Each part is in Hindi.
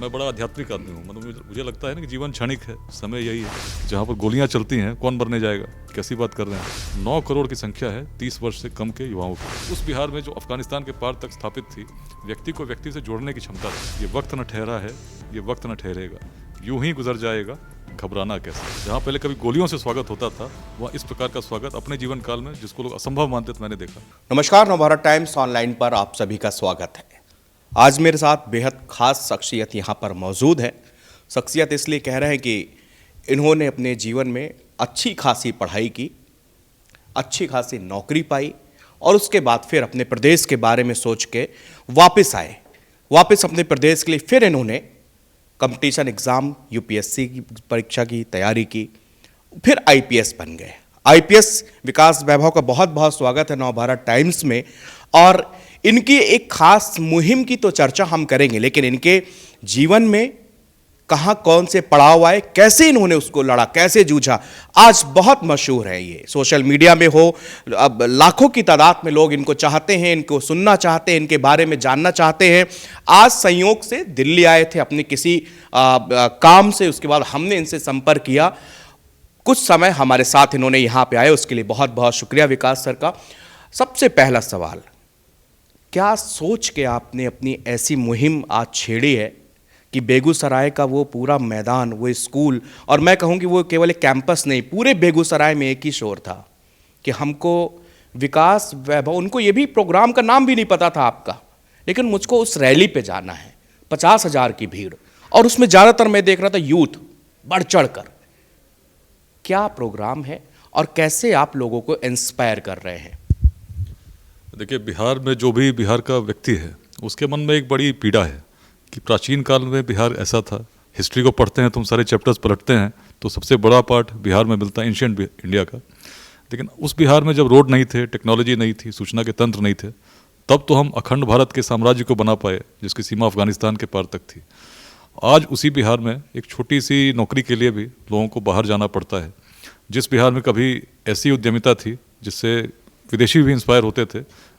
मैं बड़ा आध्यात्मिक आदमी हूँ। मतलब मुझे लगता है ना कि जीवन क्षणिक है, समय यही है। जहाँ पर गोलियाँ चलती हैं, कौन मरने जाएगा, कैसी बात कर रहे हैं। 9 करोड़ की संख्या है 30 वर्ष से कम के युवाओं की। उस बिहार में जो अफगानिस्तान के पार तक स्थापित थी, व्यक्ति को व्यक्ति से जोड़ने की क्षमता थी। ये वक्त न ठहरा है, ये वक्त न ठहरेगा, यूं ही गुजर जाएगा, घबराना कैसे। जहाँ पहले कभी गोलियों से स्वागत होता था, वहाँ इस प्रकार का स्वागत अपने जीवन काल में, जिसको लोग असंभव मानते थे, मैंने देखा। नमस्कार, नवभारत टाइम्स ऑनलाइन पर आप सभी का स्वागत है। आज मेरे साथ बेहद खास शख्सियत यहाँ पर मौजूद है। शख्सियत इसलिए कह रहे हैं कि इन्होंने अपने जीवन में अच्छी खासी पढ़ाई की, अच्छी खासी नौकरी पाई और उसके बाद फिर अपने प्रदेश के बारे में सोच के वापस आए। वापस अपने प्रदेश के लिए फिर इन्होंने कंपटीशन एग्ज़ाम यूपीएससी की परीक्षा की तैयारी की, फिर आईपीएस बन गए। आईपीएस विकास वैभव का बहुत बहुत स्वागत है नवभारत टाइम्स में। और इनकी एक खास मुहिम की तो चर्चा हम करेंगे, लेकिन इनके जीवन में कहाँ कौन से पड़ाव आए, कैसे इन्होंने उसको लड़ा, कैसे जूझा, आज बहुत मशहूर है। ये सोशल मीडिया में हो, अब लाखों की तादाद में लोग इनको चाहते हैं, इनको सुनना चाहते हैं, इनके बारे में जानना चाहते हैं। आज संयोग से दिल्ली आए थे अपने किसी काम से, उसके बाद हमने इनसे संपर्क किया। कुछ समय हमारे साथ इन्होंने यहाँ पे आए, उसके लिए बहुत बहुत शुक्रिया विकास सर का। सबसे पहला सवाल, क्या सोच के आपने अपनी ऐसी मुहिम आज छेड़ी है कि बेगूसराय का वो पूरा मैदान, वो स्कूल, और मैं कहूँ कि वो केवल एक कैंपस नहीं, पूरे बेगूसराय में एक ही शोर था कि हमको विकास वैभव, उनको ये भी प्रोग्राम का नाम भी नहीं पता था आपका, लेकिन मुझको उस रैली पे जाना है, 50,000 की भीड़, और उसमें ज़्यादातर मैं देख रहा था यूथ बढ़ चढ़ कर। क्या प्रोग्राम है और कैसे आप लोगों को इंस्पायर कर रहे हैं? देखिए, बिहार में जो भी बिहार का व्यक्ति है, उसके मन में एक बड़ी पीड़ा है कि प्राचीन काल में बिहार ऐसा था। हिस्ट्री को पढ़ते हैं, तुम सारे चैप्टर्स पलटते हैं तो सबसे बड़ा पार्ट बिहार में मिलता है एंशिएंट इंडिया का। लेकिन उस बिहार में जब रोड नहीं थे, टेक्नोलॉजी नहीं थी, सूचना के तंत्र नहीं थे, तब तो हम अखंड भारत के साम्राज्य को बना पाए, जिसकी सीमा अफगानिस्तान के पार तक थी। आज उसी बिहार में एक छोटी सी नौकरी के लिए भी लोगों को बाहर जाना पड़ता है। जिस बिहार में कभी ऐसी उद्यमिता थी जिससे विदेशी भी इंस्पायर होते थे,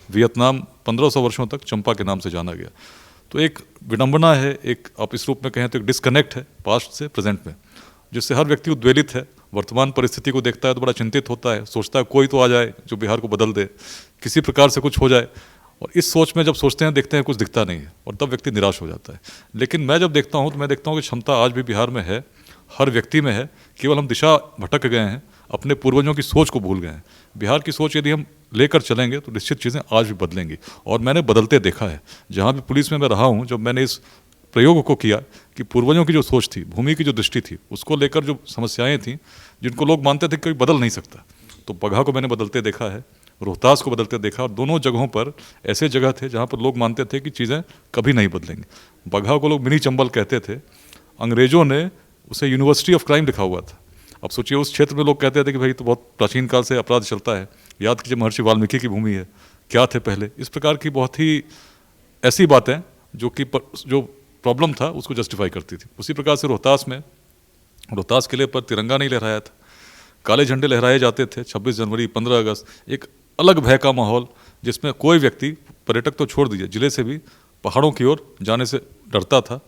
वियतनाम 1500 वर्षों तक चंपा के नाम से जाना गया। तो एक विडंबना है, एक आप इस रूप में कहें तो एक डिस्कनेक्ट है पास्ट से प्रेजेंट में, जिससे हर व्यक्ति उद्वेलित है। वर्तमान परिस्थिति को देखता है तो बड़ा चिंतित होता है, सोचता है कोई तो आ जाए जो बिहार को बदल दे, किसी प्रकार से कुछ हो जाए। और इस सोच में जब सोचते हैं, देखते हैं कुछ दिखता नहीं है, और तब व्यक्ति निराश हो जाता है। लेकिन मैं जब देखता हूँ तो मैं देखता हूँ कि क्षमता आज भी बिहार में है, हर व्यक्ति में है। केवल हम दिशा भटक गए हैं, अपने पूर्वजों की सोच को भूल गए हैं। बिहार की सोच यदि हम लेकर चलेंगे तो निश्चित चीज़ें आज भी बदलेंगी, और मैंने बदलते देखा है। जहाँ भी पुलिस में मैं रहा हूँ, जब मैंने इस प्रयोग को किया कि पूर्वजों की जो सोच थी, भूमि की जो दृष्टि थी, उसको लेकर जो समस्याएं थी, जिनको लोग मानते थे कि कोई बदल नहीं सकता, तो बगहा को मैंने बदलते देखा है, रोहतास को बदलते देखा। और दोनों जगहों पर ऐसे जगह थे जहाँ पर लोग मानते थे कि चीज़ें कभी नहीं बदलेंगी। बगहा को लोग मिनी चंबल कहते थे, अंग्रेजों ने उसे यूनिवर्सिटी ऑफ क्राइम लिखा हुआ था। अब सोचिए, उस क्षेत्र में लोग कहते थे कि भाई तो बहुत प्राचीन काल से अपराध चलता है, याद कीजिए महर्षि वाल्मीकि की भूमि है, क्या थे पहले। इस प्रकार की बहुत ही ऐसी बातें जो कि जो प्रॉब्लम था उसको जस्टिफाई करती थी। उसी प्रकार से रोहतास किले पर तिरंगा नहीं लहराया था, काले झंडे लहराए जाते थे। 26 जनवरी, 15 अगस्त, एक अलग भय का माहौल, जिसमें कोई व्यक्ति, पर्यटक तो छोड़ दीजिए, जिले से भी पहाड़ों की ओर जाने से डरता था।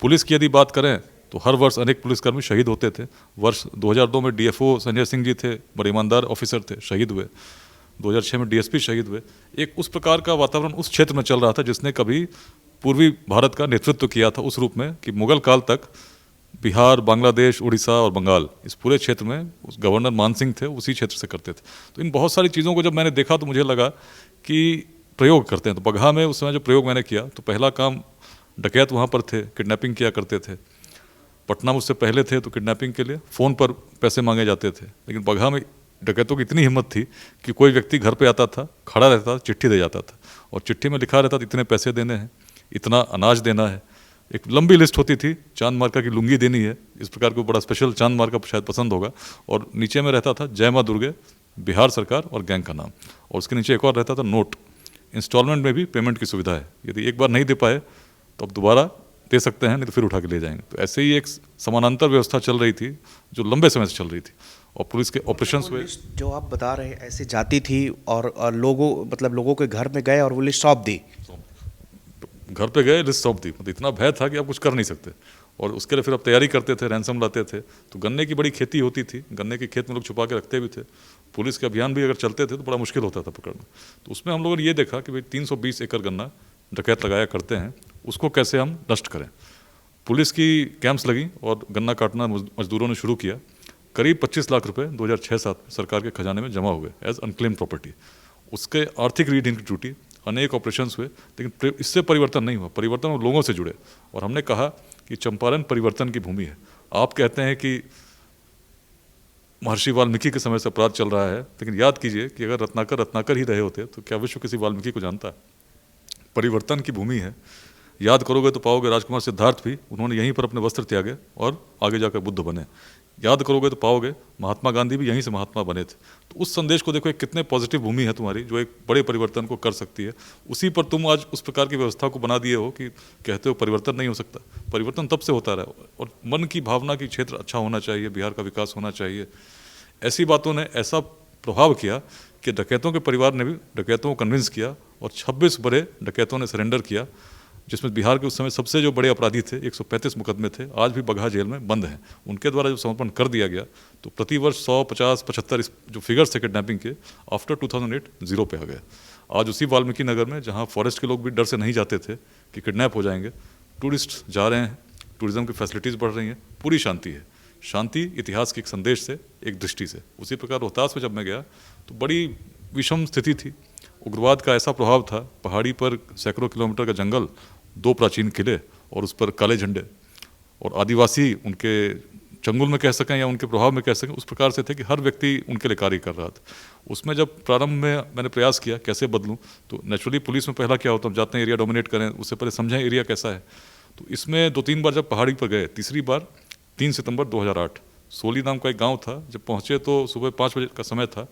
पुलिस की यदि बात करें तो हर वर्ष अनेक पुलिसकर्मी शहीद होते थे। वर्ष 2002 में डीएफओ संजय सिंह जी थे, बड़े ईमानदार ऑफिसर थे, शहीद हुए। 2006 में डीएसपी शहीद हुए। एक उस प्रकार का वातावरण उस क्षेत्र में चल रहा था जिसने कभी पूर्वी भारत का नेतृत्व किया था, उस रूप में कि मुगल काल तक बिहार, बांग्लादेश, उड़ीसा और बंगाल, इस पूरे क्षेत्र में उस गवर्नर मान सिंह थे, उसी क्षेत्र से करते थे। तो इन बहुत सारी चीज़ों को जब मैंने देखा तो मुझे लगा कि प्रयोग करते हैं। तो बगहा में उस समय जो प्रयोग मैंने किया, तो पहला काम, डकैत वहाँ पर थे, किडनैपिंग किया करते थे। पटना मुझसे पहले थे तो किडनैपिंग के लिए फ़ोन पर पैसे मांगे जाते थे। लेकिन बगहा में डकैतों की इतनी हिम्मत थी कि कोई व्यक्ति घर पे आता था, खड़ा रहता था, चिट्ठी दे जाता था, और चिट्ठी में लिखा रहता था इतने पैसे देने हैं, इतना अनाज देना है। एक लंबी लिस्ट होती थी, चांद मार्का की लुंगी देनी है, इस प्रकार को बड़ा स्पेशल चांद मार्का शायद पसंद होगा। और नीचे में रहता था जय माँ दुर्गे, बिहार सरकार और गैंग का नाम, और उसके नीचे एक और रहता था नोट। इंस्टॉलमेंट में भी पेमेंट की सुविधा है, यदि एक बार नहीं दे पाए तो अब दोबारा दे सकते हैं, नहीं तो फिर उठा के ले जाएंगे। तो ऐसे ही एक समानांतर व्यवस्था चल रही थी जो लंबे समय से चल रही थी, और पुलिस के ऑपरेशंस हुए। जो आप बता रहे हैं ऐसे जाती थी और लोगों के घर में गए और वो लिस्ट सौंप दी। घर पे गए, लिस्ट सौंप दी। मतलब इतना भय था कि आप कुछ कर नहीं सकते। और उसके लिए फिर आप तैयारी करते थे, रैंसम लाते थे। तो गन्ने की बड़ी खेती होती थी, गन्ने के खेत में लोग छुपा के रखते भी थे। पुलिस के अभियान भी अगर चलते थे तो बड़ा मुश्किल होता था पकड़ना। तो उसमें हम लोगों ने ये देखा कि भाई 320 एकड़ गन्ना डकैत लगाया करते हैं, उसको कैसे हम नष्ट करें। पुलिस की कैंप्स लगी और गन्ना काटना मजदूरों ने शुरू किया। करीब 25 लाख रुपए 2006-7 में सरकार के खजाने में जमा हुए एज अनक्लेम प्रॉपर्टी। उसके आर्थिक रीढ़ इनकी टूटी, अनेक ऑपरेशंस हुए, लेकिन इससे परिवर्तन नहीं हुआ। परिवर्तन वो लोगों से जुड़े। और हमने कहा कि चंपारण परिवर्तन की भूमि है। आप कहते हैं कि महर्षि वाल्मीकि के समय से अपराध चल रहा है, लेकिन याद कीजिए कि अगर रत्नाकर ही रहे होते तो क्या विश्व किसी वाल्मीकि को जानता है? परिवर्तन की भूमि है। याद करोगे तो पाओगे राजकुमार सिद्धार्थ भी, उन्होंने यहीं पर अपने वस्त्र त्यागे और आगे जाकर बुद्ध बने। याद करोगे तो पाओगे महात्मा गांधी भी यहीं से महात्मा बने थे। तो उस संदेश को देखो, एक कितने पॉजिटिव भूमि है तुम्हारी, जो एक बड़े परिवर्तन को कर सकती है। उसी पर तुम आज उस प्रकार की व्यवस्था को बना दिए हो कि कहते हो परिवर्तन नहीं हो सकता। परिवर्तन तब से होता रहा, और मन की भावना की क्षेत्र अच्छा होना चाहिए, बिहार का विकास होना चाहिए। ऐसी बातों ने ऐसा प्रभाव किया कि डकैतों के परिवार ने भी डकैतों को कन्विंस किया और 26 बड़े डकैतों ने सरेंडर किया, जिसमें बिहार के उस समय सबसे जो बड़े अपराधी थे 135 मुकदमे थे, आज भी बगहा जेल में बंद हैं। उनके द्वारा जब समर्पण कर दिया गया तो प्रतिवर्ष 100, 50, 75 जो फिगर्स थे किडनैपिंग के, आफ्टर 2008 जीरो पे आ गए। आज उसी वाल्मीकि नगर में, जहाँ फॉरेस्ट के लोग भी डर से नहीं जाते थे कि किडनैप हो जाएंगे, टूरिस्ट जा रहे हैं, टूरिज्म की फैसिलिटीज़ बढ़ रही हैं, पूरी शांति है। शांति इतिहास के एक संदेश से, एक दृष्टि से। उसी प्रकार रोहतास में जब मैं गया तो बड़ी विषम स्थिति थी। उग्रवाद का ऐसा प्रभाव था, पहाड़ी पर सैकड़ों किलोमीटर का जंगल, 2 प्राचीन किले और उस पर काले झंडे, और आदिवासी उनके चंगुल में कह सकें या उनके प्रभाव में कह सकें, उस प्रकार से थे कि हर व्यक्ति उनके लिए कार्य कर रहा था। उसमें जब प्रारंभ में मैंने प्रयास किया कैसे बदलूं, तो नेचुरली पुलिस में पहला क्या होता है, हम जाते हैं एरिया डोमिनेट करें, उससे पहले समझें एरिया कैसा है। तो इसमें 2-3 बार जब पहाड़ी पर गए, तीसरी बार 3 सितंबर 2008, सोली नाम का एक गाँव था। जब पहुँचे तो सुबह 5 बजे का समय था,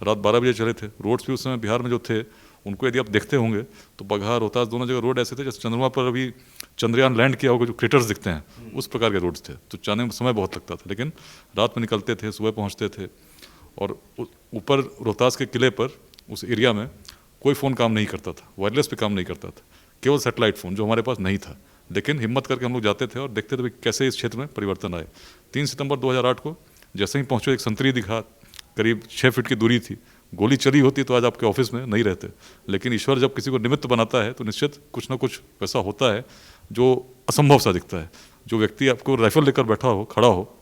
रात 12 बजे चले थे। रोड्स भी उस समय बिहार में जो थे उनको यदि आप देखते होंगे तो बगहा रोहतास दोनों जगह रोड ऐसे थे जैसे चंद्रमा पर अभी चंद्रयान लैंड किया होगा, जो क्रेटर्स दिखते हैं, उस प्रकार के रोड्स थे। तो जाने में समय बहुत लगता था, लेकिन रात में निकलते थे, सुबह पहुंचते थे। और ऊपर रोहतास के किले पर उस एरिया में कोई फ़ोन काम नहीं करता था, वायरलेस पे काम नहीं करता था, केवल सेटेलाइट फ़ोन जो हमारे पास नहीं था। लेकिन हिम्मत करके हम लोग जाते थे और देखते थे कैसे इस क्षेत्र में परिवर्तन आए। 3 सितंबर 2008 को जैसे ही पहुँचे, एक संतरी दिखा, करीब 6 फीट की दूरी थी। गोली चली होती तो आज आपके ऑफिस में नहीं रहते। लेकिन ईश्वर जब किसी को निमित्त बनाता है तो निश्चित कुछ ना कुछ वैसा होता है जो असंभव सा दिखता है। जो व्यक्ति आपको राइफल लेकर बैठा हो, खड़ा हो,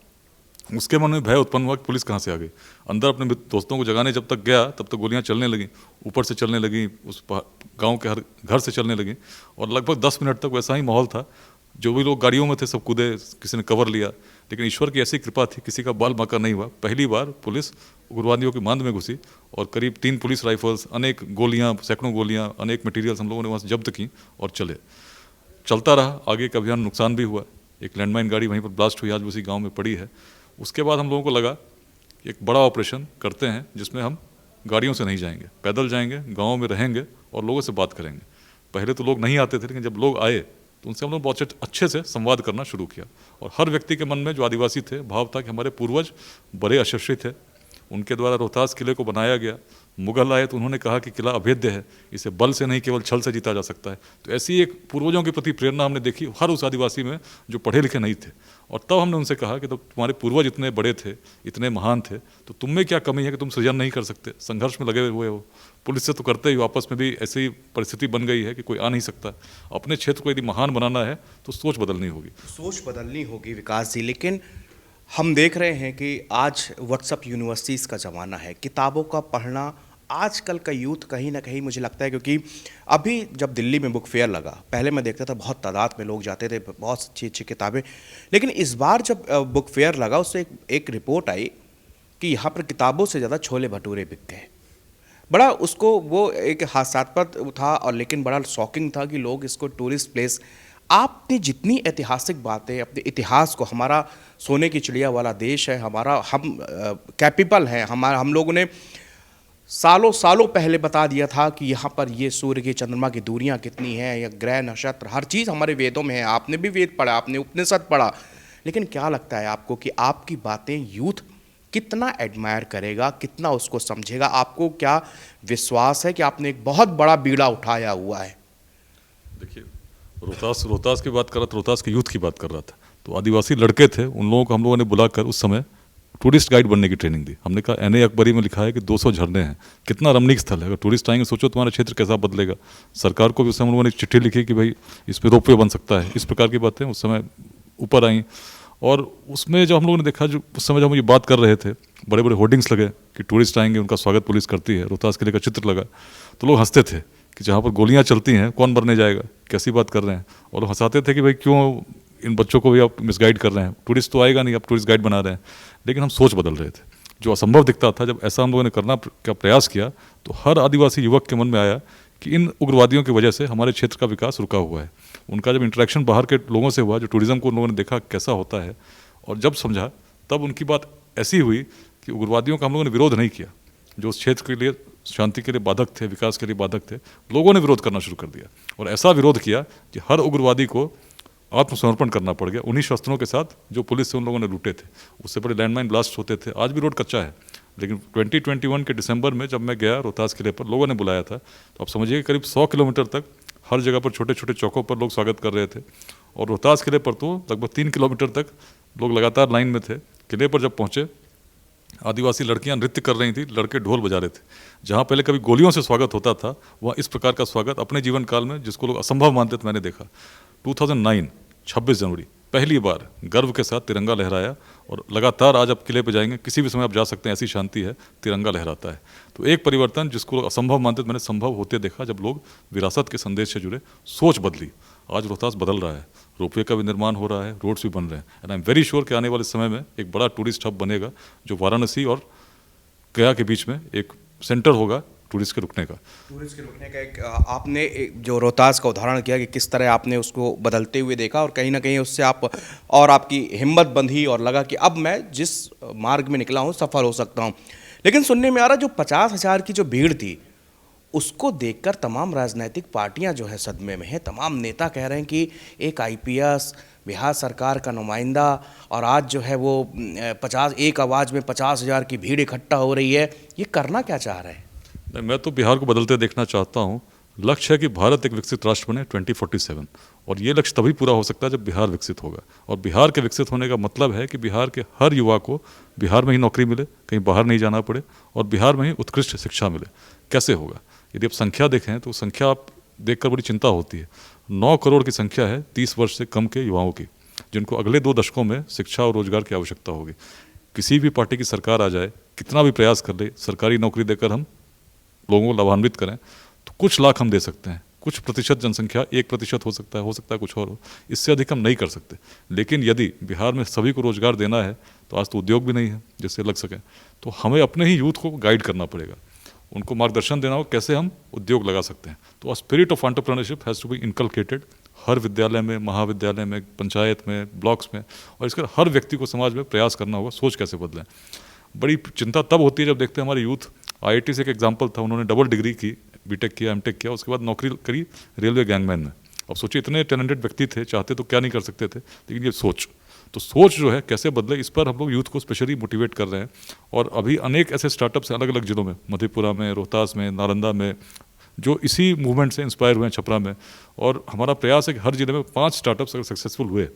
उसके मन में भय उत्पन्न हुआ कि पुलिस कहाँ से आ गई। अंदर अपने दोस्तों को जगाने जब तक गया तब तक गोलियां चलने लगीं, ऊपर से चलने लगीं, उस गांव के हर घर से चलने लगीं। और लगभग 10 मिनट तक वैसा ही माहौल था। जो भी लोग गाड़ियों में थे सब कूदे, किसी ने कवर लिया, लेकिन ईश्वर की ऐसी कृपा थी, किसी का बाल बांका नहीं हुआ। पहली बार पुलिस उग्रवादियों की मांद में घुसी और करीब 3 पुलिस राइफल्स, अनेक गोलियां, सैकड़ों गोलियां, अनेक मटेरियल्स हम लोगों ने वहाँ से जब्त की और चले। चलता रहा आगे का अभियान, नुकसान भी हुआ। एक लैंडमाइन गाड़ी वहीं पर ब्लास्ट हुई, आज उसी गाँव में पड़ी है। उसके बाद हम लोगों को लगा कि एक बड़ा ऑपरेशन करते हैं जिसमें हम गाड़ियों से नहीं जाएंगे, पैदल जाएंगे, गाँव में रहेंगे और लोगों से बात करेंगे। पहले तो लोग नहीं आते थे, लेकिन जब लोग आए तो उनसे हम लोग बहुत अच्छे से संवाद करना शुरू किया। और हर व्यक्ति के मन में, जो आदिवासी थे, भाव था कि हमारे पूर्वज बड़े यशस्वी थे, उनके द्वारा रोहतास किले को बनाया गया। मुगल आए तो उन्होंने कहा कि किला अभेद्य है, इसे बल से नहीं केवल छल से जीता जा सकता है। तो ऐसी एक पूर्वजों के प्रति प्रेरणा हमने देखी हर उस आदिवासी में जो पढ़े लिखे नहीं थे। और तब हमने उनसे कहा कि तो तुम्हारे पूर्वज इतने बड़े थे, इतने महान थे, तो तुम में क्या कमी है कि तुम सृजन नहीं कर सकते, संघर्ष में लगे हुए हो। पुलिस से तो करते ही, आपस में भी ऐसी परिस्थिति बन गई है कि कोई आ नहीं सकता। अपने क्षेत्र को यदि महान बनाना है तो सोच बदलनी होगी। सोच बदलनी होगी विकास जी। लेकिन हम देख रहे हैं कि आज व्हाट्सएप यूनिवर्सिटीज़ का ज़माना है, किताबों का पढ़ना आजकल का यूथ कहीं ना कहीं, मुझे लगता है, क्योंकि अभी जब दिल्ली में बुक फेयर लगा, पहले मैं देखता था बहुत तादाद में लोग जाते थे, बहुत अच्छी अच्छी किताबें। लेकिन इस बार जब बुक फेयर लगा, उससे एक रिपोर्ट आई कि यहाँ पर किताबों से ज़्यादा छोले भटूरे बिक गए। बड़ा उसको, वो एक हास्यास्पद था, और लेकिन बड़ा शॉकिंग था कि लोग इसको टूरिस्ट प्लेस। आपने जितनी ऐतिहासिक बातें, अपने इतिहास को, हमारा सोने की चिड़िया वाला देश है हमारा, हम कैपेबल हैं, हम लोगों ने सालों सालों पहले बता दिया था कि यहाँ पर ये सूर्य की, चंद्रमा की दूरियाँ कितनी हैं, या ग्रह नक्षत्र, हर चीज़ हमारे वेदों में है। आपने भी वेद पढ़ा, आपने उपनिषद पढ़ा। लेकिन क्या लगता है आपको कि आपकी बातें यूथ कितना एडमायर करेगा, कितना उसको समझेगा? आपको क्या विश्वास है कि आपने एक बहुत बड़ा बीड़ा उठाया हुआ है? देखिए, रोहतास की बात कर रहा था, रोहतास के यूथ की बात कर रहा था। तो आदिवासी लड़के थे, उन लोगों को हम लोगों ने बुलाकर उस समय टूरिस्ट गाइड बनने की ट्रेनिंग दी। हमने कहा एन ए अकबरी में लिखा है कि 200 झरने हैं, कितना रमणीक स्थल है, अगर टूरिस्ट आएंगे सोचो तुम्हारा क्षेत्र कैसा बदलेगा। सरकार को भी उस समय हम लोगों ने एक चिट्ठी लिखी कि भाई इस पर रोपवे बन सकता है, इस प्रकार की बातें उस समय ऊपर आई। और उसमें जब हम लोगों ने देखा, जो उस समय जब हम ये बात कर रहे थे, बड़े बड़े होर्डिंग्स लगे कि टूरिस्ट आएंगे उनका स्वागत पुलिस करती है, रोहतास किले का चित्र लगा, तो लोग हंसते थे कि जहाँ पर गोलियाँ चलती हैं कौन मरने जाएगा, कैसी बात कर रहे हैं। और लोग हंसाते थे कि भाई क्यों इन बच्चों को भी आप मिसगाइड कर रहे हैं, टूरिस्ट तो आएगा नहीं, आप टूरिस्ट गाइड बना रहे हैं। लेकिन हम सोच बदल रहे थे, जो असंभव दिखता था, जब ऐसा हम लोगों ने करना का प्रयास किया तो हर आदिवासी युवक के मन में आया कि इन उग्रवादियों की वजह से हमारे क्षेत्र का विकास रुका हुआ है। उनका जब इंटरेक्शन बाहर के लोगों से हुआ, जो टूरिज्म को उन लोगों ने देखा कैसा होता है, और जब समझा, तब उनकी बात ऐसी हुई कि उग्रवादियों का हम लोगों ने विरोध नहीं किया, जो उस क्षेत्र के लिए शांति के लिए बाधक थे, विकास के लिए बाधक थे, लोगों ने विरोध करना शुरू कर दिया। और ऐसा विरोध किया कि हर उग्रवादी को आत्मसमर्पण करना पड़ गया उन्हीं शस्त्रों के साथ जो पुलिस से उन लोगों ने लूटे थे। उससे बड़े लैंडमाइन ब्लास्ट होते थे, आज भी रोड कच्चा है। लेकिन 2021 के दिसंबर में जब मैं गया रोहतास किले पर, लोगों ने बुलाया था, तो आप समझिए करीब 100 किलोमीटर तक हर जगह पर छोटे छोटे चौकों पर लोग स्वागत कर रहे थे। और रोहतास किले पर तो लगभग 3 किलोमीटर तक लोग लगातार लाइन में थे। किले पर जब पहुँचे, आदिवासी लड़कियां नृत्य कर रही थी, लड़के ढोल बजा रहे थे। जहाँ पहले कभी गोलियों से स्वागत होता था, वहाँ इस प्रकार का स्वागत अपने जीवन काल में, जिसको लोग असंभव मानते थे, मैंने देखा। 2009 26 जनवरी पहली बार गर्व के साथ तिरंगा लहराया। और लगातार आज आप किले पे जाएंगे, किसी भी समय आप जा सकते हैं, ऐसी शांति है, तिरंगा लहराता है। तो एक परिवर्तन जिसको लोग असंभव मानते थे, मैंने संभव होते देखा जब लोग विरासत के संदेश से जुड़े, सोच बदली। आज रोहतास बदल रहा है, रोपवे का भी निर्माण हो रहा है, रोड्स भी बन रहे हैं। And I am very sure कि आने वाले समय में एक बड़ा टूरिस्ट हब बनेगा, जो वाराणसी और गया के बीच में एक सेंटर होगा टूरिस्ट के रुकने का। टूरिस्ट के रुकने का एक आपने जो रोहतास का उदाहरण किया कि किस तरह आपने उसको बदलते हुए देखा, और कहीं ना कहीं उससे आप और आपकी हिम्मत बंधी और लगा कि अब मैं जिस मार्ग में निकला हूँ सफल हो सकता हूँ। लेकिन सुनने में आ रहा, जो 50,000 की जो भीड़ थी, उसको देखकर तमाम राजनीतिक पार्टियां जो है सदमे में हैं। तमाम नेता कह रहे हैं कि एक आईपीएस, बिहार सरकार का नुमाइंदा, और आज जो है वो 50 एक आवाज़ में 50,000 की भीड़ इकट्ठा हो रही है, ये करना क्या चाह रहे हैं? नहीं, मैं तो बिहार को बदलते देखना चाहता हूँ। लक्ष्य है कि भारत एक विकसित राष्ट्र बने 2047, और ये लक्ष्य तभी पूरा हो सकता है जब बिहार विकसित होगा। और बिहार के विकसित होने का मतलब है कि बिहार के हर युवा को बिहार में ही नौकरी मिले, कहीं बाहर नहीं जाना पड़े, और बिहार में ही उत्कृष्ट शिक्षा मिले। कैसे होगा? यदि आप संख्या देखें तो संख्या आप देखकर बड़ी चिंता होती है। 9 करोड़ की संख्या है 30 वर्ष से कम के युवाओं की, जिनको अगले 2 दशकों में शिक्षा और रोजगार की आवश्यकता होगी। किसी भी पार्टी की सरकार आ जाए, कितना भी प्रयास कर ले, सरकारी नौकरी देकर हम लोगों को लाभान्वित करें, तो कुछ लाख हम दे सकते हैं, कुछ प्रतिशत जनसंख्या, 1% हो सकता है कुछ और हो, इससे अधिक हम नहीं कर सकते। लेकिन यदि बिहार में सभी को रोजगार देना है, तो आज तो उद्योग भी नहीं है जिससे लग सके, तो हमें अपने ही यूथ को गाइड करना पड़ेगा, उनको मार्गदर्शन देना हो कैसे हम उद्योग लगा सकते हैं। तो spirit of entrepreneurship has to be inculcated हर विद्यालय में, महाविद्यालय में, पंचायत में, ब्लॉक्स में, और इसका हर व्यक्ति को समाज में प्रयास करना होगा। सोच कैसे बदलें। बड़ी चिंता तब होती है जब देखते हैं हमारे यूथ, आईआईटी से एक एग्जांपल था, उन्होंने डबल डिग्री की, बीटेक किया, एमटेक किया, उसके बाद नौकरी करी रेलवे गैंगमैन में। अब सोचिए, इतने टैलेंटेड व्यक्ति थे, चाहते तो क्या नहीं कर सकते थे, लेकिन ये सोच, तो सोच जो है कैसे बदले, इस पर हम लोग यूथ को स्पेशली मोटिवेट कर रहे हैं। और अभी अनेक ऐसे स्टार्टअप्स हैं अलग अलग जिलों में, मधेपुरा में, रोहतास में, नालंदा में, जो इसी मूवमेंट से इंस्पायर हुए हैं, छपरा में। और हमारा प्रयास है कि हर जिले में 5 स्टार्टअप्स अगर सक्सेसफुल हुए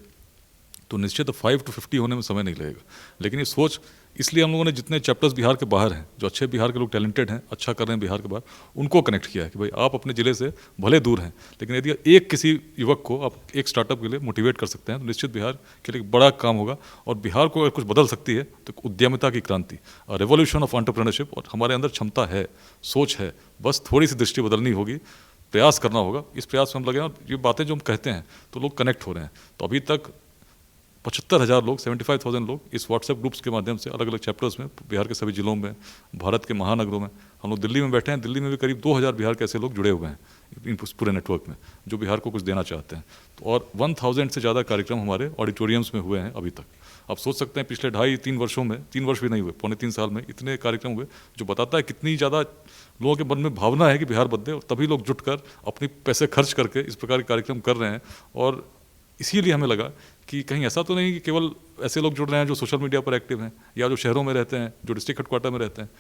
तो निश्चित 5 to 50 होने में समय नहीं लगेगा। लेकिन ये सोच, इसलिए हम लोगों ने जितने चैप्टर्स बिहार के बाहर हैं, जो अच्छे बिहार के लोग टैलेंटेड हैं, अच्छा कर रहे हैं बिहार के बाहर, उनको कनेक्ट किया है कि भाई आप अपने ज़िले से भले दूर हैं, लेकिन यदि एक किसी युवक को आप एक स्टार्टअप के लिए मोटिवेट कर सकते हैं, तो निश्चित बिहार के लिए बड़ा काम होगा। और बिहार को अगर कुछ बदल सकती है तो उद्यमिता की क्रांति, रेवोल्यूशन ऑफ एंटरप्रेन्योरशिप, और हमारे अंदर क्षमता है, सोच है, बस थोड़ी सी दृष्टि बदलनी होगी, प्रयास करना होगा। इस प्रयास में हम लगे, और ये बातें जो हम कहते हैं तो लोग कनेक्ट हो रहे हैं। तो अभी तक 75,000 लोग, 75,000 लोग इस व्हाट्सएप ग्रुप्स के माध्यम से अलग अलग चैप्टर्स में, बिहार के सभी जिलों में, भारत के महानगरों में, हम लोग दिल्ली में बैठे हैं, दिल्ली में भी करीब 2,000 बिहार के ऐसे लोग जुड़े हुए हैं इन पूरे नेटवर्क में, जो बिहार को कुछ देना चाहते हैं। तो और 1000 से ज़्यादा कार्यक्रम हमारे ऑडिटोरियम्स में हुए हैं अभी तक। आप सोच सकते हैं पिछले 2.5-3 वर्षों में, 3 वर्ष भी नहीं हुए, 2.25-3 साल में इतने कार्यक्रम हुए, जो बताता है कितनी ज़्यादा लोगों के मन में भावना है कि बिहार बदले, और तभी लोग जुटकर अपने पैसे खर्च करके इस प्रकार के कार्यक्रम कर रहे हैं। और इसीलिए हमें लगा कि कहीं ऐसा तो नहीं कि केवल ऐसे लोग जुड़ रहे हैं जो सोशल मीडिया पर एक्टिव हैं, या जो शहरों में रहते हैं, जो डिस्ट्रिक्ट हेडक्वार्टर में रहते हैं।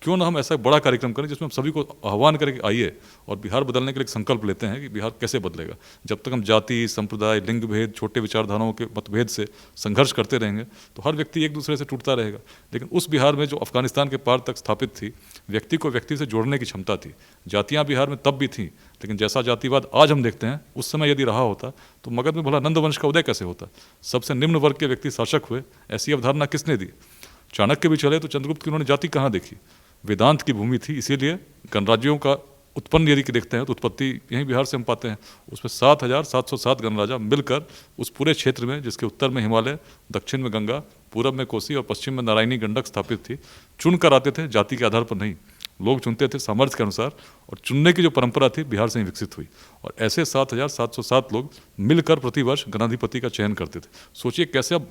क्यों ना हम ऐसा बड़ा कार्यक्रम करें जिसमें हम सभी को आह्वान करें कि आइए और बिहार बदलने के लिए एक संकल्प लेते हैं कि बिहार कैसे बदलेगा। जब तक हम जाति, संप्रदाय, लिंग भेद, छोटे विचारधाराओं के मतभेद से संघर्ष करते रहेंगे तो हर व्यक्ति एक दूसरे से टूटता रहेगा। लेकिन उस बिहार में जो अफगानिस्तान के पार तक स्थापित थी, व्यक्ति को व्यक्ति से जोड़ने की क्षमता थी। जातियाँ बिहार में तब भी थीं, लेकिन जैसा जातिवाद आज हम देखते हैं उस समय यदि रहा होता तो मगध में भला नंद वंश का उदय कैसे होता। सबसे निम्न वर्ग के व्यक्ति शासक हुए, ऐसी अवधारणा किसने दी? चाणक्य भी चले तो चंद्रगुप्त की उन्होंने जाति कहाँ देखी? वेदांत की भूमि थी, इसीलिए गणराज्यों का उत्पन्न यदि देखते हैं तो उत्पत्ति यहीं बिहार से हम पाते हैं। उसमें 7,707 गणराजा मिलकर उस पूरे क्षेत्र में, जिसके उत्तर में हिमालय, दक्षिण में गंगा, पूरब में कोसी और पश्चिम में नारायणी गंडक स्थापित थी, चुनकर आते थे, जाति के आधार पर नहीं। लोग चुनते थे सामर्थ्य के अनुसार, और चुनने की जो परंपरा थी बिहार से ही विकसित हुई। और ऐसे 7,707 लोग मिलकर प्रतिवर्ष गणाधिपति का चयन करते थे। सोचिए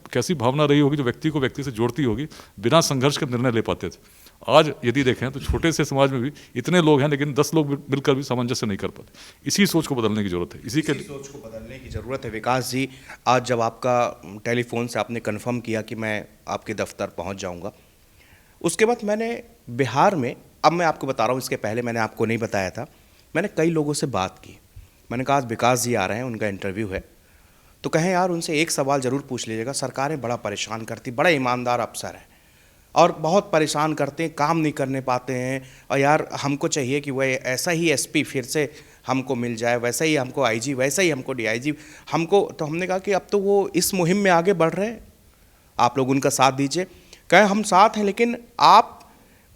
कैसी भावना रही होगी जो व्यक्ति को व्यक्ति से जोड़ती होगी, बिना संघर्ष के निर्णय ले पाते थे। आज यदि देखें तो छोटे से समाज में भी इतने लोग हैं, लेकिन 10 लोग मिलकर भी सामंजस्य नहीं कर पाते। इसी सोच को बदलने की जरूरत है। इसी सोच को बदलने की ज़रूरत है। विकास जी, आज जब आपका टेलीफोन से आपने कन्फर्म किया कि मैं आपके दफ्तर पहुंच जाऊंगा, उसके बाद मैंने बिहार में, अब मैं आपको बता रहा हूँ, इसके पहले मैंने आपको नहीं बताया था, मैंने कई लोगों से बात की। मैंने कहा आज विकास जी आ रहे हैं, उनका इंटरव्यू है, तो कहें यार उनसे एक सवाल ज़रूर पूछ लीजिएगा। सरकारें बड़ा परेशान करती, बड़ा ईमानदार अफसर है और बहुत परेशान करते हैं, काम नहीं करने पाते हैं, और यार हमको चाहिए कि वह ऐसा ही एसपी फिर से हमको मिल जाए, वैसा ही हमको आईजी, वैसा ही हमको डीआईजी हमको। तो हमने कहा कि अब तो वो इस मुहिम में आगे बढ़ रहे हैं, आप लोग उनका साथ दीजिए। कहें हम साथ हैं, लेकिन आप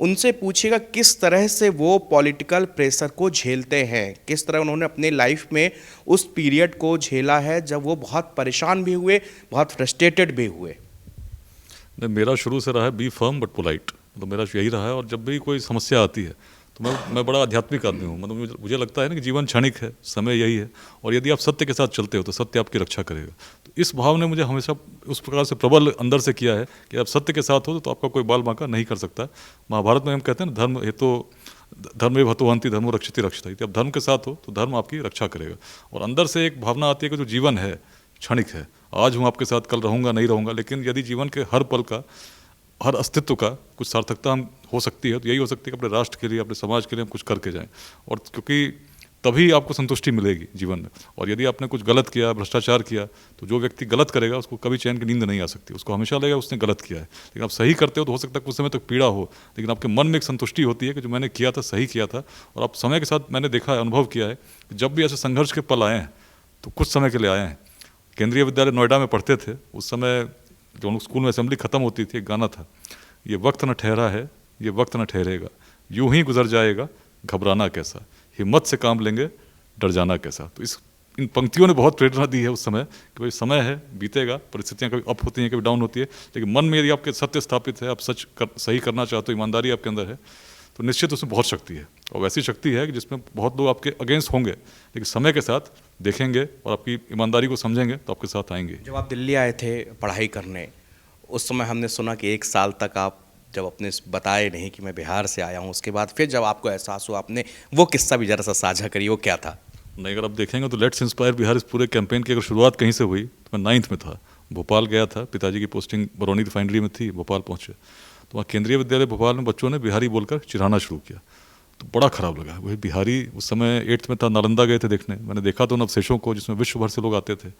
उनसे पूछिएगा किस तरह से वो पॉलिटिकल प्रेशर को झेलते हैं, किस तरह उन्होंने अपने लाइफ में उस पीरियड को झेला है जब वो बहुत परेशान भी हुए, बहुत फ्रस्ट्रेटेड भी हुए। नहीं, मेरा शुरू से रहा है बी फर्म बट पोलाइट, मतलब मेरा यही रहा है। और जब भी कोई समस्या आती है तो मैं बड़ा आध्यात्मिक आदमी हूँ। मतलब मुझे लगता है ना कि जीवन क्षणिक है, समय यही है, और यदि आप सत्य के साथ चलते हो तो सत्य आपकी रक्षा करेगा। तो इस भाव ने मुझे हमेशा उस प्रकार से प्रबल अंदर से किया है कि आप सत्य के साथ हो तो आपका कोई बाल बांका नहीं कर सकता। महाभारत में हम कहते हैं ना, धर्म हेतु धर्मे भतुहंति धर्मो रक्षति रक्षित। आप धर्म के साथ हो तो धर्म आपकी रक्षा करेगा। और अंदर से एक भावना आती है कि जो जीवन है क्षणिक है, आज हूँ आपके साथ, कल रहूँगा नहीं रहूँगा, लेकिन यदि जीवन के हर पल का, हर अस्तित्व का कुछ सार्थकता हम हो सकती है तो यही हो सकती है कि अपने राष्ट्र के लिए, अपने समाज के लिए हम कुछ करके जाएं। और क्योंकि तभी आपको संतुष्टि मिलेगी जीवन में। और यदि आपने कुछ गलत किया, भ्रष्टाचार किया, तो जो व्यक्ति गलत करेगा उसको कभी चैन की नींद नहीं आ सकती। उसको हमेशा लगेगा उसने गलत किया है। लेकिन आप सही करते हो तो हो सकता है कुछ समय तक पीड़ा हो, लेकिन आपके मन में एक संतुष्टि होती है कि जो मैंने किया था सही किया था। और आप समय के साथ, मैंने देखा है, अनुभव किया है कि जब भी ऐसे संघर्ष के पल आए हैं तो कुछ समय के लिए आए हैं। केंद्रीय विद्यालय नोएडा में पढ़ते थे, उस समय जो हम स्कूल में असेंबली खत्म होती थी, एक गाना था, ये वक्त न ठहरा है, ये वक्त न ठहरेगा, यूं ही गुजर जाएगा, घबराना कैसा, हिम्मत से काम लेंगे, डर जाना कैसा। तो इन पंक्तियों ने बहुत प्रेरणा दी है उस समय कि भाई समय है, बीतेगा, परिस्थितियाँ कभी अप होती हैं, कभी डाउन होती है, लेकिन मन में यदि आपके सत्य स्थापित है, आप सही करना चाहते हो, ईमानदारी आपके अंदर है, तो निश्चित उसमें बहुत शक्ति है। और वैसी शक्ति है कि जिसमें बहुत लोग आपके अगेंस्ट होंगे, लेकिन समय के साथ देखेंगे और आपकी ईमानदारी को समझेंगे तो आपके साथ आएंगे। जब आप दिल्ली आए थे पढ़ाई करने, उस समय हमने सुना कि 1 साल तक आप जब अपने बताए नहीं कि मैं बिहार से आया हूँ, उसके बाद फिर जब आपको एहसास हुआ, आपने वो किस्सा भी ज़रा सा साझा करिए, वो क्या था? नहीं, अगर आप देखेंगे तो लेट्स इंस्पायर बिहार, इस पूरे कैंपेन की अगर शुरुआत कहीं से हुई तो मैं 9th में था, भोपाल गया था, पिताजी की पोस्टिंग बरौनी रिफाइनरी में थी, भोपाल पहुँचे तो वहाँ केंद्रीय विद्यालय भोपाल में बच्चों ने बिहारी बोलकर चिढ़ाना शुरू किया, तो बड़ा ख़राब लगा। वही बिहारी, उस समय 8th में था, नालंदा गए थे देखने, मैंने देखा तो उन अवशेषों को जिसमें विश्व भर से लोग आते थे।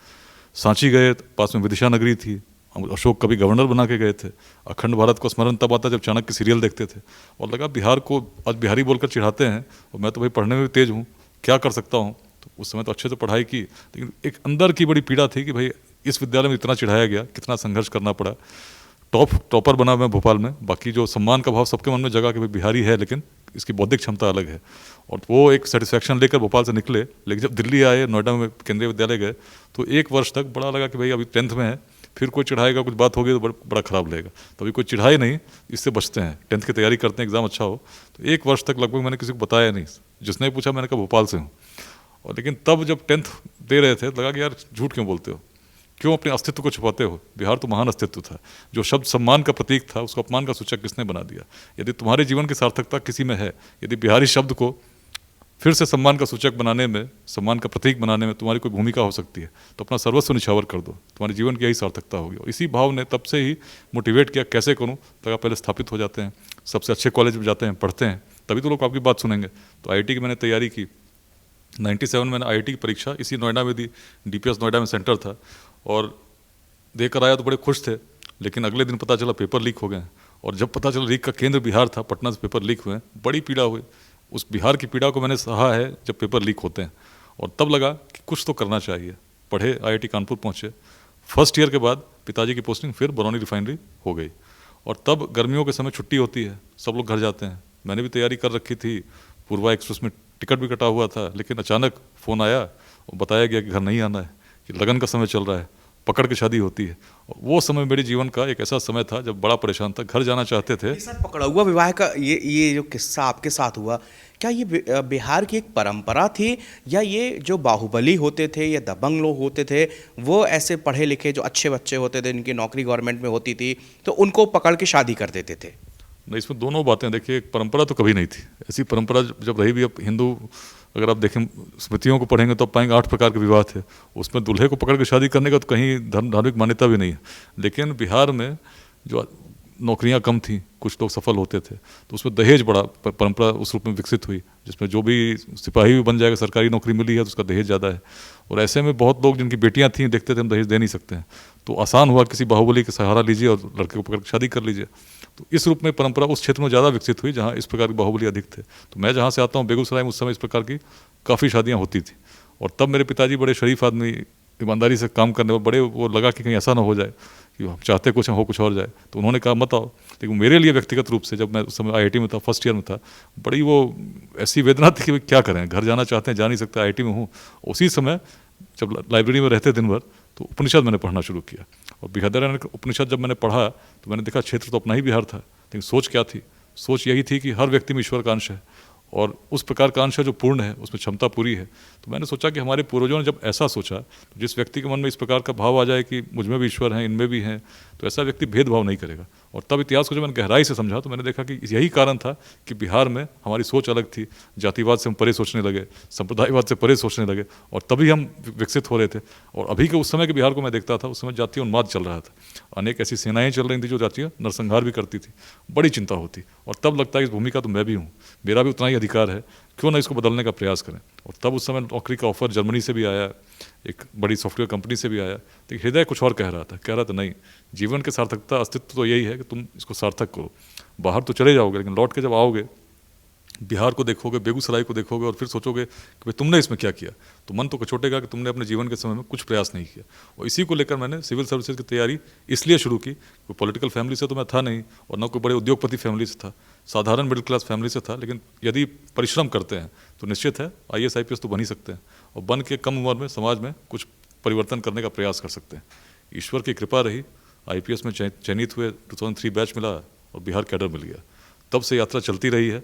सांची गए, पास में विदिशा नगरी थी, अशोक कभी गवर्नर बना के गए थे। अखंड भारत को स्मरण तब आता जब चाणक्य सीरियल देखते थे, और लगा बिहार को आज बिहारी बोलकर चिढ़ाते हैं, और मैं तो भाई पढ़ने में भी तेज हूँ, क्या कर सकता हूँ। तो उस समय तो अच्छे से पढ़ाई की, लेकिन एक अंदर की बड़ी पीड़ा थी कि भाई इस विद्यालय में इतना चिढ़ाया गया, कितना संघर्ष करना पड़ा। टॉपर बना मैं भोपाल में, बाकी जो सम्मान का भाव सबके मन में जगा कि भाई बिहारी है, लेकिन इसकी बौद्धिक क्षमता अलग है, और वो एक सेटिस्फैक्शन लेकर भोपाल से निकले। लेकिन जब दिल्ली आए, नोएडा में केंद्रीय विद्यालय गए, तो 1 वर्ष तक बड़ा लगा कि भाई अभी 10th में है, फिर कोई चिढ़ाएगा, कुछ बात होगी तो बड़ा ख़राब लगेगा, तो अभी कोई चिढ़ाए नहीं, इससे बचते हैं, 10th की तैयारी करते हैं, एग्ज़ाम अच्छा हो। तो 1 वर्ष तक लगभग मैंने किसी को बताया नहीं, जिसने पूछा मैंने कहा भोपाल से हूँ। और लेकिन तब जब 10th दे रहे थे लगा कि यार झूठ क्यों बोलते हो, क्यों अपने अस्तित्व को छुपाते हो। बिहार तो महान अस्तित्व था, जो शब्द सम्मान का प्रतीक था, उसको अपमान का सूचक किसने बना दिया। यदि तुम्हारे जीवन की सार्थकता किसी में है, यदि बिहारी शब्द को फिर से सम्मान का सूचक बनाने में, सम्मान का प्रतीक बनाने में तुम्हारी कोई भूमिका हो सकती है तो अपना सर्वस्व निछावर कर दो, तुम्हारे जीवन की यही सार्थकता होगी। और इसी भाव ने तब से ही मोटिवेट किया कैसे करूँ। तक आप पहले स्थापित हो जाते हैं, सबसे अच्छे कॉलेज में जाते हैं, पढ़ते हैं, तभी तो लोग आपकी बात सुनेंगे। तो आईआईटी की मैंने तैयारी की, 97 में मैंने आईआईटी की परीक्षा इसी नोएडा में दी, डीपीएस नोएडा में सेंटर था, और देकर आया तो बड़े खुश थे। लेकिन अगले दिन पता चला पेपर लीक हो गए, और जब पता चला लीक का केंद्र बिहार था, पटना से पेपर लीक हुए, बड़ी पीड़ा हुई। उस बिहार की पीड़ा को मैंने सहा है जब पेपर लीक होते हैं, और तब लगा कि कुछ तो करना चाहिए। पढ़े, आईआईटी कानपुर पहुँचे, फर्स्ट ईयर के बाद पिताजी की पोस्टिंग फिर बरौनी रिफाइनरी हो गई। और तब गर्मियों के समय छुट्टी होती है, सब लोग घर जाते हैं। मैंने भी तैयारी कर रखी थी, पूर्वा एक्सप्रेस में टिकट भी कटा हुआ था, लेकिन अचानक फ़ोन आया और बताया गया कि घर नहीं आना है, कि लगन का समय चल रहा है, पकड़ के शादी होती है। और वो समय मेरे जीवन का एक ऐसा समय था जब बड़ा परेशान था, घर जाना चाहते थे। सर, पकड़ा हुआ विवाह का ये जो किस्सा आपके साथ हुआ, क्या ये बिहार की एक परंपरा थी, या ये जो बाहुबली होते थे या दबंग लोग होते थे वो ऐसे पढ़े लिखे जो अच्छे बच्चे होते थे, इनकी नौकरी गवर्नमेंट में होती थी, तो उनको पकड़ के शादी कर देते थे? नहीं, इसमें दोनों बातें। देखिए, एक परंपरा तो कभी नहीं थी, ऐसी परंपरा जब रही भी। अब हिंदू अगर आप देखें स्मृतियों को पढ़ेंगे तो आप पाएंगे 8 प्रकार के विवाह थे। उसमें दूल्हे को पकड़ के शादी करने का तो कहीं धार्मिक मान्यता भी नहीं है। लेकिन बिहार में जो नौकरियां कम थी, कुछ लोग सफल होते थे, तो उसमें दहेज बड़ा परंपरा उस रूप में विकसित हुई, जिसमें जो भी सिपाही भी बन जाएगा, सरकारी नौकरी मिली है तो उसका दहेज ज़्यादा है। और ऐसे में बहुत लोग जिनकी बेटियां थीं देखते थे हम दहेज दे नहीं सकते हैं, तो आसान हुआ किसी बाहुबली का सहारा लीजिए और लड़के को पकड़ के शादी कर लीजिए। तो इस रूप में परंपरा उस क्षेत्र में ज़्यादा विकसित हुई जहाँ इस प्रकार के बाहुबली अधिक थे। तो मैं जहाँ से आता हूँ बेगूसराय में, उस समय इस प्रकार की काफ़ी शादियाँ होती थी। और तब मेरे पिताजी बड़े शरीफ आदमी, ईमानदारी से काम करने वाले, बड़े वो लगा कि कहीं ऐसा ना हो जाए कि हम चाहते कुछ हो कुछ और जाए, तो उन्होंने कहा मत आओ। लेकिन मेरे लिए व्यक्तिगत रूप से, जब मैं उस समय आईआईटी में था, फर्स्ट ईयर में था, बड़ी वो ऐसी वेदना थी कि क्या करें, घर जाना चाहते हैं, जा नहीं सकते, आईआईटी में हूँ। उसी समय जब लाइब्रेरी में रहते दिन भर, तो उपनिषद मैंने पढ़ना शुरू किया। और बृहदारण्यक उपनिषद जब मैंने पढ़ा तो मैंने देखा क्षेत्र तो अपना ही बिहार था, लेकिन सोच क्या थी? सोच यही थी कि हर व्यक्ति में ईश्वर का अंश है, और उस प्रकार का अंश है जो पूर्ण है, उसमें क्षमता पूरी है। तो मैंने सोचा कि हमारे पूर्वजों ने जब ऐसा सोचा, तो जिस व्यक्ति के मन में इस प्रकार का भाव आ जाए कि मुझ में भी ईश्वर हैं, इनमें भी हैं, तो ऐसा व्यक्ति भेदभाव नहीं करेगा। और तब इतिहास को जब मैंने गहराई से समझा तो मैंने देखा कि यही कारण था कि बिहार में हमारी सोच अलग थी। जातिवाद से हम परे सोचने लगे, संप्रदायवाद से परे सोचने लगे, और तभी हम विकसित हो रहे थे। और अभी के उस समय के बिहार को मैं देखता था, उस समय जातीय उन्माद चल रहा था, अनेक ऐसी सेनाएं चल रही थी जो जातीय नरसंहार भी करती थी, बड़ी चिंता होती। और तब लगता है इस भूमिका तो मैं भी हूँ, मेरा भी उतना ही अधिकार है, क्यों ना इसको बदलने का प्रयास करें। और तब उस समय नौकरी का ऑफर जर्मनी से भी आया, एक बड़ी सॉफ्टवेयर कंपनी से भी आया, तो हृदय कुछ और कह रहा था नहीं, जीवन की सार्थकता, अस्तित्व तो यही है कि तुम इसको सार्थक करो। बाहर तो चले जाओगे, लेकिन लौट के जब आओगे, बिहार को देखोगे, बेगूसराय को देखोगे, और फिर सोचोगे कि भाई तुमने इसमें क्या किया, तो मन तो कचोटेगा कि तुमने अपने जीवन के समय में कुछ प्रयास नहीं किया। और इसी को लेकर मैंने सिविल सर्विसेज की तैयारी इसलिए शुरू की, कोई पॉलिटिकल फैमिली से तो मैं था नहीं, और न कोई बड़े उद्योगपति फैमिली से था, साधारण मिडिल क्लास फैमिली से था। लेकिन यदि परिश्रम करते हैं तो निश्चित है IAS IPS तो बन ही सकते हैं, और बन के कम उम्र में समाज में कुछ परिवर्तन करने का प्रयास कर सकते हैं। ईश्वर की कृपा रही, IPS में चयनित हुए, 2003 बैच मिला और बिहार कैडर मिल गया। तब से यात्रा चलती रही है।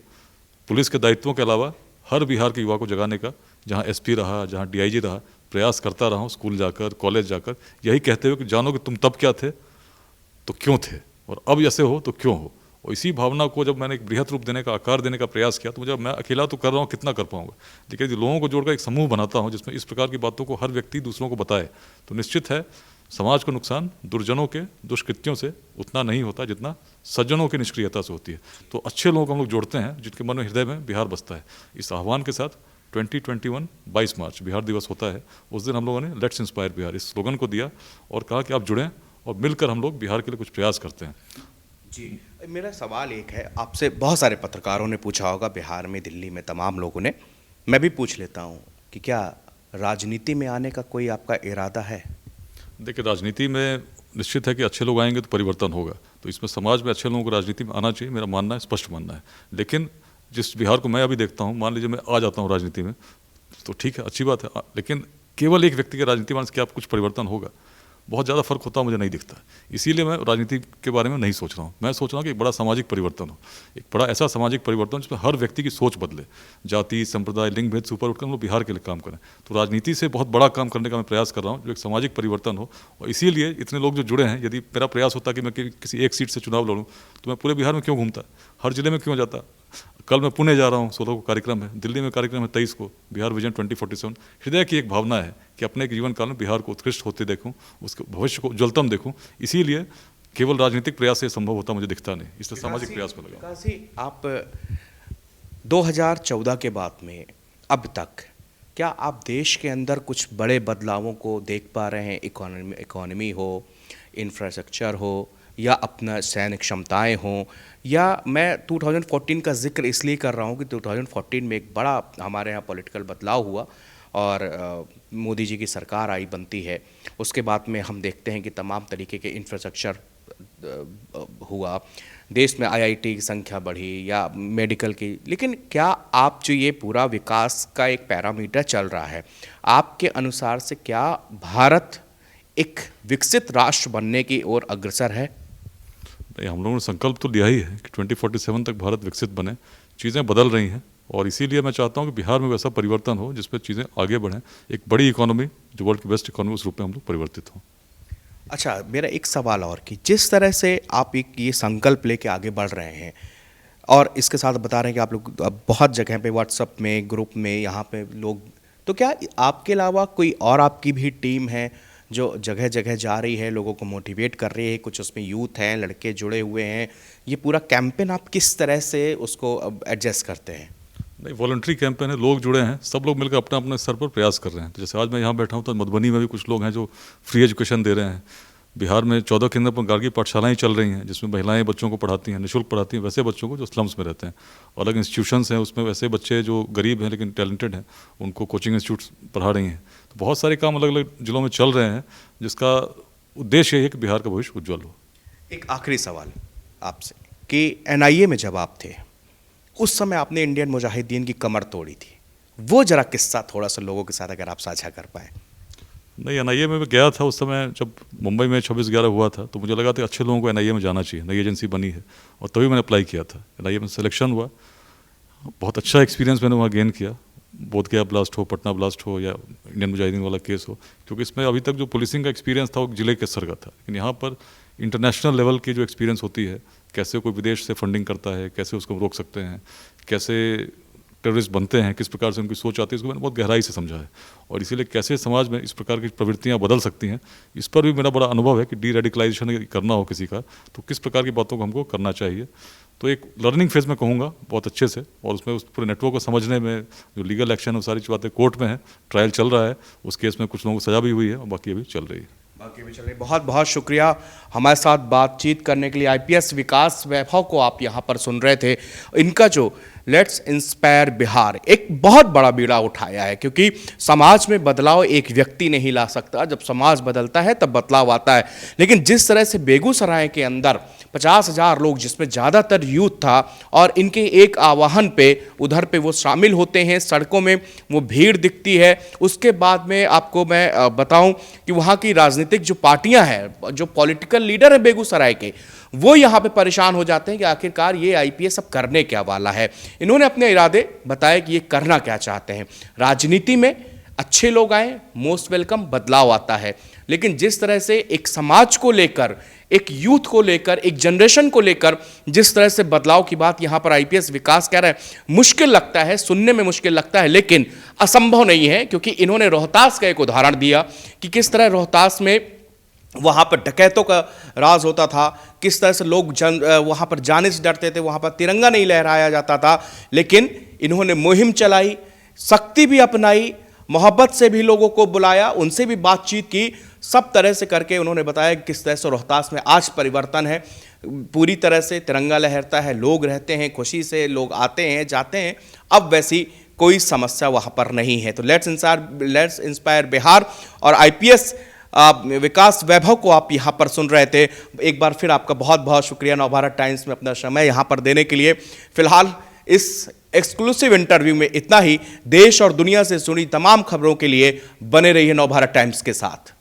पुलिस के दायित्वों के अलावा हर बिहार के युवा को जगाने का, जहाँ SP रहा, जहाँ DIG रहा, प्रयास करता रहा हूँ, स्कूल जाकर, कॉलेज जाकर, यही कहते हुए कि जानो कि तुम तब क्या थे तो क्यों थे, और अब ऐसे हो तो क्यों हो। और इसी भावना को जब मैंने एक बृहत रूप देने का, आकार देने का प्रयास किया, तो मुझे मैं अकेला तो कर रहा हूँ, कितना कर पाऊंगा, लेकिन यदि लोगों को जोड़कर एक समूह बनाता हूँ जिसमें इस प्रकार की बातों को हर व्यक्ति दूसरों को बताए, तो निश्चित है समाज को नुकसान दुर्जनों के दुष्कृत्यों से उतना नहीं होता जितना सज्जनों की निष्क्रियता से होती है। तो अच्छे लोगों को हम लोग जोड़ते हैं जिनके मन में, हृदय में बिहार बसता है। इस आह्वान के साथ 2021 22 मार्च बिहार दिवस होता है, उस दिन हम लोगों ने लेट्स इंस्पायर बिहार इस स्लोगन को दिया और कहा कि आप जुड़ें और मिलकर हम लोग बिहार के लिए कुछ प्रयास करते हैं। जी, मेरा सवाल एक है, आपसे बहुत सारे पत्रकारों ने पूछा होगा, बिहार में, दिल्ली में, तमाम लोगों ने, मैं भी पूछ लेता हूँ कि क्या राजनीति में आने का कोई आपका इरादा है? देखिए, राजनीति में निश्चित है कि अच्छे लोग आएंगे तो परिवर्तन होगा, तो इसमें समाज में अच्छे लोगों को राजनीति में आना चाहिए, मेरा मानना है, स्पष्ट मानना है। लेकिन जिस बिहार को मैं अभी देखता हूँ, मान लीजिए मैं आ जाता हूँ राजनीति में, तो ठीक है, अच्छी बात है, लेकिन केवल एक व्यक्ति के राजनीति में क्या कुछ परिवर्तन होगा? बहुत ज़्यादा फर्क होता मुझे नहीं दिखता। इसीलिए मैं राजनीति के बारे में नहीं सोच रहा हूँ। मैं सोच रहा हूँ कि एक बड़ा सामाजिक परिवर्तन हो, एक बड़ा ऐसा सामाजिक परिवर्तन जिसमें हर व्यक्ति की सोच बदले, जाति, संप्रदाय, लिंग भेद से ऊपर उठकर हम लोग बिहार के लिए काम करें। तो राजनीति से बहुत बड़ा काम करने का मैं प्रयास कर रहा हूँ, जो एक सामाजिक परिवर्तन हो। और इसीलिए इतने लोग जो जुड़े हैं, यदि मेरा प्रयास होता कि मैं किसी एक सीट से चुनाव लड़ूँ, तो मैं पूरे बिहार में क्यों घूमता, हर जिले में क्यों जाता, कल मैं पुणे जा रहा हूँ, 16 को कार्यक्रम है, दिल्ली में कार्यक्रम है 23 को, बिहार विजन 2047। हृदय की एक भावना है कि अपने एक जीवन काल में बिहार को उत्कृष्ट होते देखूँ, उसके भविष्य को उज्ज्वलतम देखूँ। इसीलिए केवल राजनीतिक प्रयास से संभव होता मुझे दिखता नहीं, इसलिए सामाजिक प्रयास में लगा। विकास जी, आप 2014 के बाद में अब तक क्या आप देश के अंदर कुछ बड़े बदलावों को देख पा रहे हैं? इकोनॉमी हो, इंफ्रास्ट्रक्चर हो, या अपना सैन्य क्षमताएं हों, या मैं 2014 का जिक्र इसलिए कर रहा हूं कि 2014 में एक बड़ा हमारे यहाँ पॉलिटिकल बदलाव हुआ और मोदी जी की सरकार आई बनती है। उसके बाद में हम देखते हैं कि तमाम तरीके के इंफ्रास्ट्रक्चर हुआ, देश में आईआईटी की संख्या बढ़ी या मेडिकल की। लेकिन क्या आप जो ये पूरा विकास का एक पैरामीटर चल रहा है, आपके अनुसार से क्या भारत एक विकसित राष्ट्र बनने की ओर अग्रसर है? हम लोगों ने संकल्प तो लिया ही है कि 2047 तक भारत विकसित बने। चीज़ें बदल रही हैं और इसीलिए मैं चाहता हूं कि बिहार में वैसा परिवर्तन हो जिसमें चीज़ें आगे बढ़ें, एक बड़ी इकोनॉमी जो वर्ल्ड की बेस्ट इकोनॉमी उस रूप में हम लोग परिवर्तित हों। अच्छा, मेरा एक सवाल और कि जिस तरह से आप एक ये संकल्प लेके आगे बढ़ रहे हैं और इसके साथ बता रहे हैं कि आप लोग अब बहुत जगह पे व्हाट्सएप में, ग्रुप में, यहाँ पे लोग, तो क्या आपके अलावा कोई और आपकी भी टीम है जो जगह जगह जा रही है, लोगों को मोटिवेट कर रही है? कुछ उसमें यूथ हैं, लड़के जुड़े हुए हैं। ये पूरा कैंपेन आप किस तरह से उसको एडजस्ट करते हैं? नहीं, वॉलंटरी कैंपेन है, लोग जुड़े हैं, सब लोग मिलकर अपने अपने स्तर पर प्रयास कर रहे हैं। तो जैसे आज मैं यहाँ बैठा हूँ तो मधुबनी में भी कुछ लोग हैं जो फ्री एजुकेशन दे रहे हैं। बिहार में 14 केंद्र पर गार्गी पाठशालाएँ चल रही हैं जिसमें महिलाएं बच्चों को पढ़ाती हैं, निःशुल्क पढ़ाती हैं, वैसे बच्चों को जो स्लम्स में रहते हैं। अलग इंस्टीट्यूशंस हैं, उसमें वैसे बच्चे जो गरीब हैं लेकिन टैलेंटेड हैं उनको कोचिंग इंस्टीट्यूट्स पढ़ा रही हैं। तो बहुत सारे काम अलग अलग जिलों में चल रहे हैं जिसका उद्देश्य ये है कि बिहार का भविष्य उज्ज्वल हो। एक आखिरी सवाल आपसे कि एनआईए में जब आप थे उस समय आपने इंडियन मुजाहिदीन की कमर तोड़ी थी, वो जरा किस्सा थोड़ा सा लोगों के साथ अगर आप साझा कर पाए। नहीं, एनआईए में मैं गया था उस समय जब मुंबई में 26/11 हुआ था, तो मुझे लगा था अच्छे लोगों को एनआईए में जाना चाहिए, नई एजेंसी बनी है और तभी मैंने अप्लाई किया था। एनआईए में सिलेक्शन हुआ, बहुत अच्छा एक्सपीरियंस मैंने वहाँ गेन किया। बोधगया ब्लास्ट हो, पटना ब्लास्ट हो या इंडियन मुजाहिदीन वाला केस हो, क्योंकि इसमें अभी तक जो पुलिसिंग का एक्सपीरियंस था वो जिले के स्तर का था, लेकिन यहाँ पर इंटरनेशनल लेवल की जो एक्सपीरियंस होती है, कैसे कोई विदेश से फंडिंग करता है, कैसे उसको रोक सकते हैं, कैसे टेररिस्ट बनते हैं, किस प्रकार से उनकी सोच आती है, इसको मैंने बहुत गहराई से समझा है। और इसीलिए कैसे समाज में इस प्रकार की प्रवृत्तियाँ बदल सकती हैं, इस पर भी मेरा बड़ा अनुभव है कि डी रेडिकलाइजेशन करना हो किसी का तो किस प्रकार की बातों को हमको करना चाहिए। तो एक लर्निंग फेज़ में कहूँगा बहुत अच्छे से, और उसमें उस पूरे नेटवर्क को समझने में जो लीगल एक्शन है वो सारी बातें कोर्ट में है, ट्रायल चल रहा है, उस केस में कुछ लोगों को सजा भी हुई है और बाकी अभी चल रही है। बाकी भी चलिए, बहुत बहुत शुक्रिया हमारे साथ बातचीत करने के लिए। आईपीएस विकास वैभव को आप यहाँ पर सुन रहे थे। इनका जो लेट्स इंस्पायर बिहार एक बहुत बड़ा बीड़ा उठाया है, क्योंकि समाज में बदलाव एक व्यक्ति नहीं ला सकता, जब समाज बदलता है तब बदलाव आता है। लेकिन जिस तरह से बेगूसराय के अंदर 50,000 लोग, जिसमें ज़्यादातर यूथ था, और इनके एक आह्वान पे उधर पे वो शामिल होते हैं, सड़कों में वो भीड़ दिखती है। उसके बाद में आपको मैं बताऊं कि वहाँ की राजनीतिक जो पार्टियां हैं, जो पॉलिटिकल लीडर हैं बेगूसराय के, वो यहाँ पे परेशान हो जाते हैं कि आखिरकार ये आईपीएस अब करने क्या वाला है। इन्होंने अपने इरादे बताए कि ये करना क्या चाहते हैं। राजनीति में अच्छे लोग आए, मोस्ट वेलकम, बदलाव आता है। लेकिन जिस तरह से एक समाज को लेकर, एक यूथ को लेकर, एक जनरेशन को लेकर जिस तरह से बदलाव की बात यहाँ पर आईपीएस विकास कह रहे हैं, मुश्किल लगता है, सुनने में मुश्किल लगता है, लेकिन असंभव नहीं है। क्योंकि इन्होंने रोहतास का एक उदाहरण दिया कि किस तरह रोहतास में वहाँ पर डकैतों का राज होता था, किस तरह से लोग वहाँ पर जाने से डरते थे, वहाँ पर तिरंगा नहीं लहराया जाता था। लेकिन इन्होंने मुहिम चलाई, सख्ती भी अपनाई, मोहब्बत से भी लोगों को बुलाया, उनसे भी बातचीत की, सब तरह से करके उन्होंने बताया कि किस तरह से रोहतास में आज परिवर्तन है। पूरी तरह से तिरंगा लहरता है, लोग रहते हैं खुशी से, लोग आते हैं जाते हैं, अब वैसी कोई समस्या वहाँ पर नहीं है। तो लेट्स इंस्पायर बिहार और आईपीएस विकास वैभव को आप यहाँ पर सुन रहे थे। एक बार फिर आपका बहुत बहुत शुक्रिया नवभारत टाइम्स में अपना समय यहाँ पर देने के लिए। फिलहाल इस एक्सक्लूसिव इंटरव्यू में इतना ही। देश और दुनिया से जुड़ी तमाम खबरों के लिए बने रहिए नवभारत टाइम्स के साथ।